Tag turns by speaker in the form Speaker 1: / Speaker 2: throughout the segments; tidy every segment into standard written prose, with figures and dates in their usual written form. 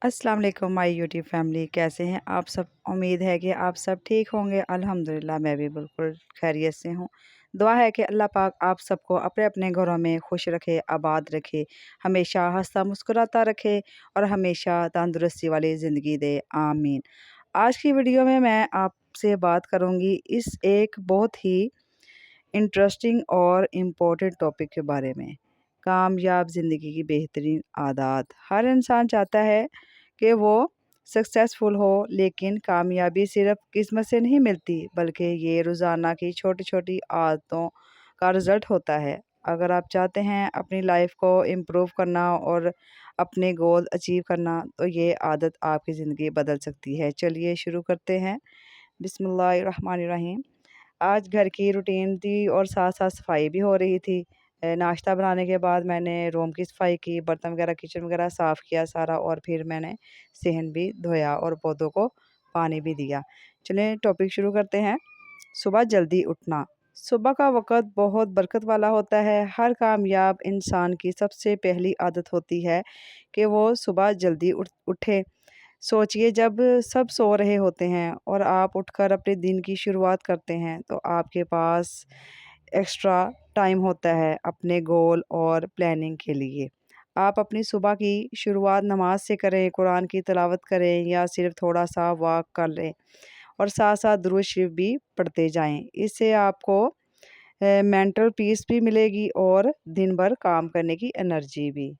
Speaker 1: अस्सलाम वालेकुम my YouTube family, कैसे हैं आप सब। उम्मीद है कि आप सब ठीक होंगे। अल्हम्दुलिल्लाह मैं भी बिल्कुल खैरियत से हूँ। दुआ है कि अल्लाह पाक आप सबको अपने अपने घरों में खुश रखे, आबाद रखे, हमेशा हंसता मुस्कुराता रखे और हमेशा तंदुरुस्ती वाली ज़िंदगी दे, आमीन। आज की वीडियो में मैं आपसे बात करूँगी इस एक बहुत ही इंटरेस्टिंग और इम्पोर्टेंट टॉपिक के बारे में। कामयाब ज़िंदगी की बेहतरीन आदत। हर इंसान चाहता है कि वो सक्सेसफुल हो, लेकिन कामयाबी सिर्फ किस्मत से नहीं मिलती, बल्कि ये रोज़ाना की छोटी-छोटी आदतों का रिज़ल्ट होता है। अगर आप चाहते हैं अपनी लाइफ को इम्प्रूव करना और अपने गोल अचीव करना, तो ये आदत आपकी ज़िंदगी बदल सकती है। चलिए शुरू करते हैं। बिस्मिल्लाहिर्रहमानिर्रहीम। आज घर की रूटीन थी और साथ-साथ सफाई भी हो रही थी। नाश्ता बनाने के बाद मैंने रूम की सफाई की, बर्तन वगैरह, किचन वगैरह साफ़ किया सारा और फिर मैंने सेहन भी धोया और पौधों को पानी भी दिया। चलिए टॉपिक शुरू करते हैं। सुबह जल्दी उठना। सुबह का वक़्त बहुत बरकत वाला होता है। हर कामयाब इंसान की सबसे पहली आदत होती है कि वो सुबह जल्दी उठे। सोचिए, जब सब सो रहे होते हैं और आप उठकर अपने दिन की शुरुआत करते हैं, तो आपके पास एक्स्ट्रा टाइम होता है अपने गोल और प्लानिंग के लिए। आप अपनी सुबह की शुरुआत नमाज से करें, कुरान की तिलावत करें या सिर्फ थोड़ा-सा वॉक कर लें और साथ-साथ दुरूद शरीफ भी पढ़ते जाएँ। इससे आपको मेंटल पीस भी मिलेगी और दिन भर काम करने की एनर्जी भी।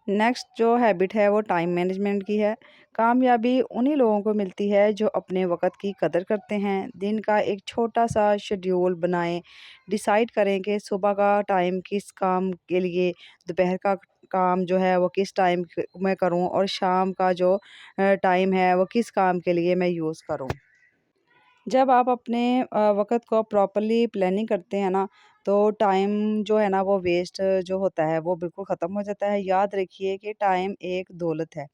Speaker 1: नेक्स्ट जो हैबिट है वो टाइम मैनेजमेंट की है। कामयाबी उन्हीं लोगों को मिलती है जो अपने वक़्त की कदर करते हैं। दिन का एक छोटा-सा शेड्यूल बनाएँ, डिसाइड करें कि सुबह का टाइम किस काम के लिए, दोपहर का काम जो है वो किस टाइम क मैं करूँ और शाम का जो टाइम है वो किस काम के लिए मैं यूज़ करूँ। जब आप अपने वक़्त को प्रॉपर्ली प्लानिंग करते हैं ना, तो टाइम जो है ना वो वेस्ट जो होता है वो बिल्कुल ख़त्म हो जाता है। याद रखिए कि टाइम एक दौलत है,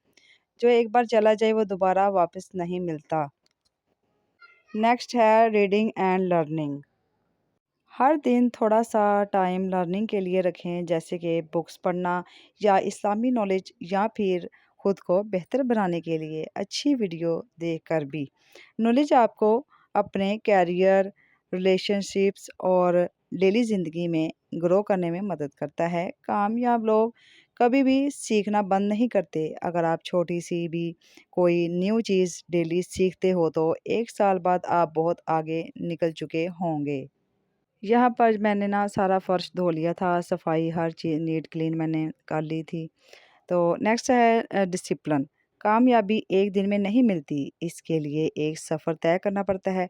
Speaker 1: जो एक बार चला जाए वो दोबारा वापस नहीं मिलता। नेक्स्ट है रीडिंग एंड लर्निंग। हर दिन थोड़ा-सा टाइम लर्निंग के लिए रखें, जैसे कि बुक्स पढ़ना या इस्लामी नॉलेज या फिर खुद को बेहतर बनाने के लिए अच्छी वीडियो देखकर भी। नॉलेज आपको अपने करियर, रिलेशनशिप्स और डेली ज़िंदगी में ग्रो करने में मदद करता है। कामयाब लोग कभी भी सीखना बंद नहीं करते। अगर आप छोटी-सी भी कोई न्यू चीज़ डेली सीखते हो, तो 1 साल बाद आप बहुत आगे निकल चुके होंगे। यहाँ पर मैंने ना सारा फ़र्श धो लिया था, सफाई हर चीज़ नीट क्लीन मैंने कर ली थी। तो नेक्स्ट है डिसिप्लिन। कामयाबी एक दिन में नहीं मिलती, इसके लिए एक सफ़र तय करना पड़ता है।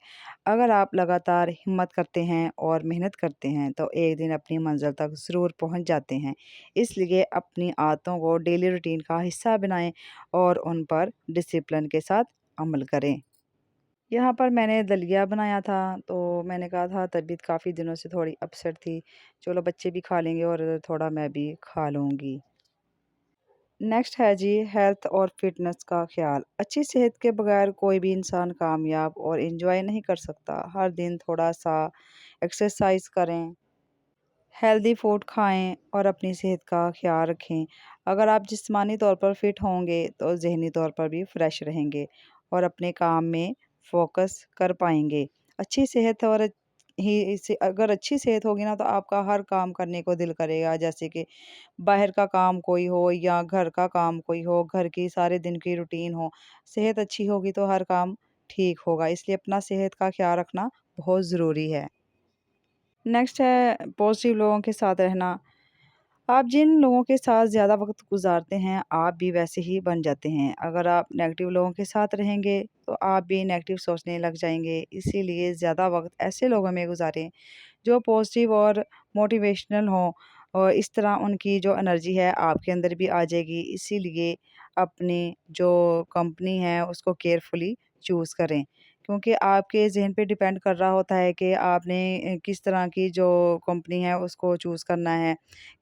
Speaker 1: अगर आप लगातार हिम्मत करते हैं और मेहनत करते हैं, तो एक दिन अपनी मंज़िल तक ज़रूर पहुँच जाते हैं। इसलिए अपनी आदतों को डेली रूटीन का हिस्सा बनाएँ और उन पर डिसिप्लिन के साथ अमल करें। यहाँ पर मैंने दलिया बनाया था, तो मैंने कहा था तबीयत काफ़ी दिनों से थोड़ी अपसेट थी, चलो बच्चे भी खा लेंगे और थोड़ा मैं भी खा लूँगी। नेक्स्ट है जी हेल्थ और फिटनेस का ख्याल। अच्छी सेहत के बगैर कोई भी इंसान कामयाब और एंजॉय नहीं कर सकता। हर दिन थोड़ा-सा एक्सरसाइज करें, हेल्दी फूड खाएँ और अपनी सेहत का ख़्याल रखें। अगर आप जिस्मानी तौर पर फ़िट होंगे, तो ज़हनी तौर पर भी फ्रेश रहेंगे और अपने काम में फ़ोकस कर पाएँगे। अच्छी सेहत और ही से अगर अच्छी सेहत होगी ना, तो आपका हर काम करने को दिल करेगा। जैसे कि बाहर का काम कोई हो या घर का काम कोई हो, घर की सारे दिन की रूटीन हो। सेहत अच्छी होगी तो हर काम ठीक होगा, इसलिए अपना सेहत का ख़्याल रखना बहुत ज़रूरी है। नेक्स्ट है पॉजिटिव लोगों के साथ रहना। आप जिन लोगों के साथ ज़्यादा वक़्त गुज़ारते हैं, आप भी वैसे ही बन जाते हैं। अगर आप नेगेटिव लोगों के साथ रहेंगे, तो आप भी नेगेटिव सोचने लग जाएँगे। इसीलिए ज़्यादा वक़्त ऐसे लोगों में गुज़ारें, जो पॉजिटिव और मोटिवेशनल हों और इस तरह उनकी जो एनर्जी है, आपके अंदर भी आ जाएगी। इसीलिए अपनी जो कंपनी है, उसको केयरफुली चूज़ करें। क्योंकि आपके ज़हन पे डिपेंड कर रहा होता है कि आपने किस तरह की जो कंपनी है उसको चूज़ करना है,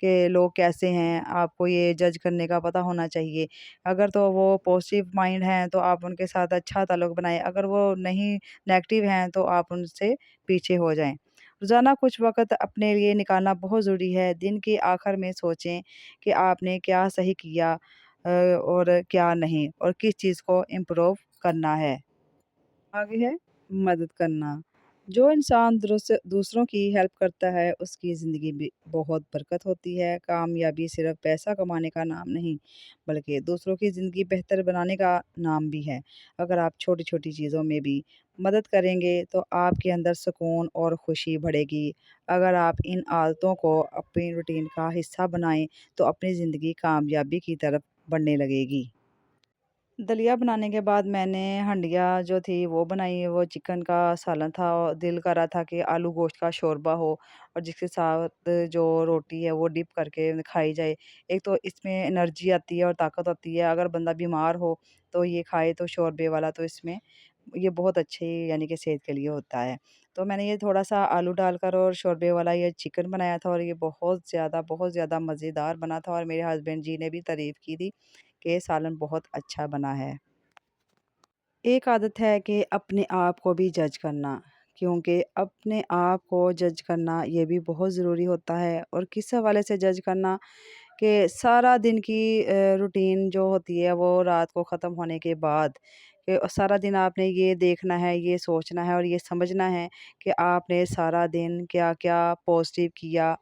Speaker 1: कि लोग कैसे हैं, आपको ये जज करने का पता होना चाहिए। अगर तो वो पॉजिटिव माइंड हैं तो आप उनके साथ अच्छा ताल्लुक बनाएँ, अगर वो नहीं नेगेटिव हैं तो आप उनसे पीछे हो जाएँ। रोज़ाना कुछ वक़्त अपने लिए निकालना बहुत ज़रूरी है। दिन के आखिर में सोचें कि आपने क्या सही किया, और क्या नहीं, और किस चीज़ को इम्प्रूव करना है। आगे है मदद करना। जो इंसान दूसरों की हेल्प करता है, उसकी ज़िंदगी भी बहुत बरकत होती है। कामयाबी सिर्फ़ पैसा कमाने का नाम नहीं, बल्कि दूसरों की ज़िंदगी बेहतर बनाने का नाम भी है। अगर आप छोटी-छोटी चीज़ों में भी मदद करेंगे, तो आपके अंदर सुकून और खुशी बढ़ेगी। अगर आप इन आदतों को अपनी रूटीन का हिस्सा बनाएँ, तो अपनी ज़िंदगी कामयाबी की तरफ बढ़ने लगेगी। दलिया बनाने के बाद मैंने हंडिया जो थी वो बनाई, वो चिकन का सालन था और दिल कर रहा था कि आलू गोश्त का शोरबा हो और जिसके साथ जो रोटी है वो डिप करके खाई जाए। एक तो इसमें एनर्जी आती है और ताकत आती है, अगर बंदा बीमार हो तो ये खाए तो शोरबे वाला, तो इसमें ये बहुत अच्छे यानी कि सेहत के लिए होता है। तो मैंने ये थोड़ा-सा आलू डालकर और शोरबे वाला ये चिकन बनाया था और ये बहुत ज़्यादा मज़ेदार बना था और मेरे हस्बैंड जी ने भी तारीफ़ की थी कि ये सालन बहुत अच्छा बना है। एक आदत है कि अपने आप को भी जज करना, क्योंकि अपने आप को जज करना ये भी बहुत ज़रूरी होता है। और किस हवाले से जज करना कि सारा दिन की रूटीन जो होती है वो रात को ख़त्म होने के बाद सारा दिन आपने ये देखना है, ये सोचना है और ये समझना है कि आपने सारा दिन क्या-क्या पॉज़िटिव किया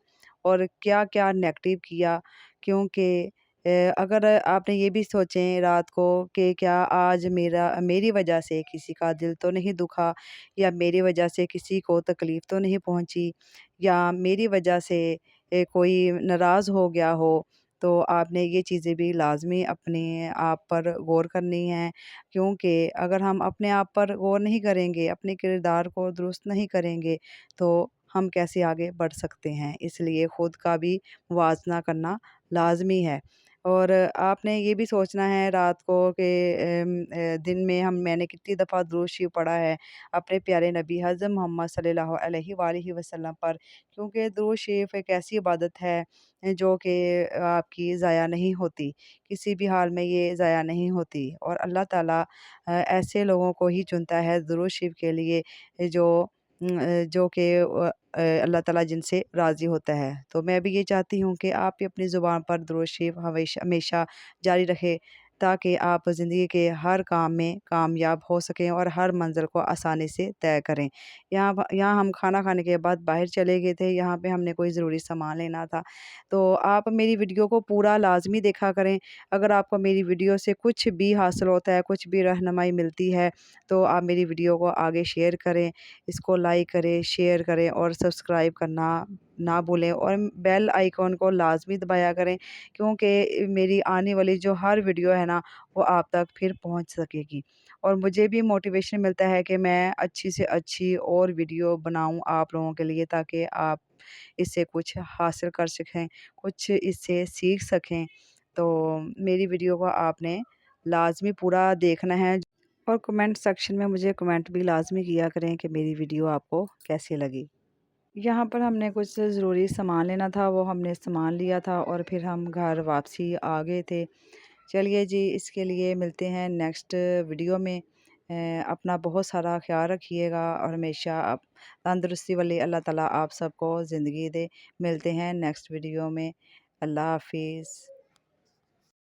Speaker 1: और क्या-क्या नेगेटिव किया। क्योंकि अगर आपने ये भी सोचें रात को कि क्या आज मेरी वजह से किसी का दिल तो नहीं दुखा, या मेरी वजह से किसी को तकलीफ़ तो नहीं पहुँची, या मेरी वजह से कोई नाराज़ हो गया हो, तो आपने ये चीज़ें भी लाज़मी अपने आप पर गौर करनी है। क्योंकि अगर हम अपने आप पर गौर नहीं करेंगे, अपने किरदार को दुरुस्त नहीं करेंगे, तो हम कैसे आगे बढ़ सकते हैं। इसलिए खुद का भी मुवज़ना करना लाज़मी है। और आपने ये भी सोचना है रात को कि दिन में मैंने कितनी दफ़ा दुरूद शरीफ पढ़ा है अपने प्यारे नबी हज़रत मोहम्मद सल्लल्लाहु अलैहि वालैहि वसल्लम पर। क्योंकि दुरूद शरीफ एक ऐसी इबादत है जो कि आपकी ज़ाया नहीं होती, किसी भी हाल में ये ज़ाया नहीं होती। और अल्लाह ताला ऐसे लोगों को ही चुनता है दुरूद शरीफ के लिए जो जो कि अल्लाह ताला जिनसे राज़ी होता है। तो मैं भी ये चाहती हूँ कि आप भी अपनी ज़ुबान पर दुरूद शरीफ हमेशा जारी रखें, ताकि आप ज़िंदगी के हर काम में कामयाब हो सकें और हर मंज़िल को आसानी से तय करें। यहाँ हम खाना खाने के बाद बाहर चले गए थे, यहाँ पे हमने कोई ज़रूरी सामान लेना था। तो आप मेरी वीडियो को पूरा लाज़मी देखा करें। अगर आपको मेरी वीडियो से कुछ भी हासिल होता है, कुछ भी रहनुमाई मिलती है, तो आप मेरी वीडियो को आगे शेयर करें, इसको लाइक करें, शेयर करें और सब्सक्राइब करना ना भूलें और बेल आइकॉन को लाज़मी दबाया करें, क्योंकि मेरी आने वाली जो हर वीडियो है ना, वो आप तक फिर पहुंच सकेगी। और मुझे भी मोटिवेशन मिलता है कि मैं अच्छी से अच्छी और वीडियो बनाऊं आप लोगों के लिए, ताकि आप इससे कुछ हासिल कर सकें, कुछ इससे सीख सकें। तो मेरी वीडियो को आपने लाज़मी पूरा देखना है और कमेंट सेक्शन में मुझे कमेंट भी लाज़मी किया करें कि मेरी वीडियो आपको कैसी लगी। यहाँ पर हमने कुछ ज़रूरी सामान लेना था, वो हमने सामान लिया था और फिर हम घर वापसी आ गए थे। चलिए जी, इसके लिए मिलते हैं नेक्स्ट वीडियो में। अपना बहुत सारा ख़्याल रखिएगा और हमेशा आप तंदुरुस्ती वाली अल्लाह ताला आप सबको ज़िंदगी दे। मिलते हैं नेक्स्ट वीडियो में। अल्लाह हाफ़िज़।